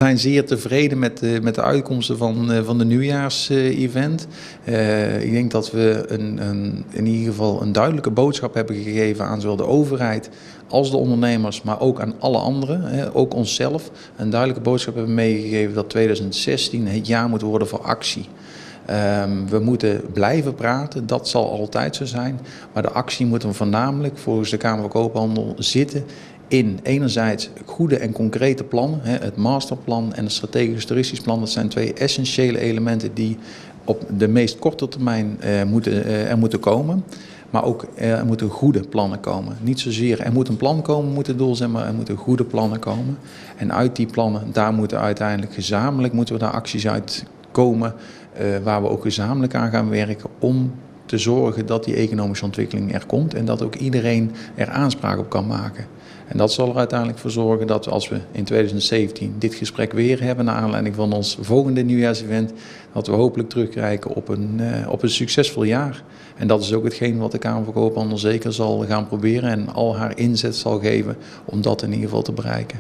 We zijn zeer tevreden met de uitkomsten van de nieuwjaars-event. Ik denk dat we in ieder geval een duidelijke boodschap hebben gegeven aan zowel de overheid als de ondernemers, maar ook aan alle anderen, ook onszelf. Een duidelijke boodschap hebben meegegeven dat 2016 het jaar moet worden voor actie. We moeten blijven praten, dat zal altijd zo zijn. Maar de actie moet hem voornamelijk volgens de Kamer van Koophandel zitten in enerzijds goede en concrete plannen. Het masterplan en het strategisch toeristisch plan. Dat zijn twee essentiële elementen die op de meest korte termijn moeten komen. Maar ook er moeten goede plannen komen. Niet zozeer er moet een plan komen, moet het doel zijn, maar er moeten goede plannen komen. En uit die plannen, daar moeten uiteindelijk gezamenlijk daar acties uit komen. Waar we ook gezamenlijk aan gaan werken om te zorgen dat die economische ontwikkeling er komt. En dat ook iedereen er aanspraak op kan maken. En dat zal er uiteindelijk voor zorgen dat als we in 2017 dit gesprek weer hebben, naar aanleiding van ons volgende nieuwjaarsevent, dat we hopelijk terugkijken op een succesvol jaar. En dat is ook hetgeen wat de Kamer van Koophandel zeker zal gaan proberen en al haar inzet zal geven om dat in ieder geval te bereiken.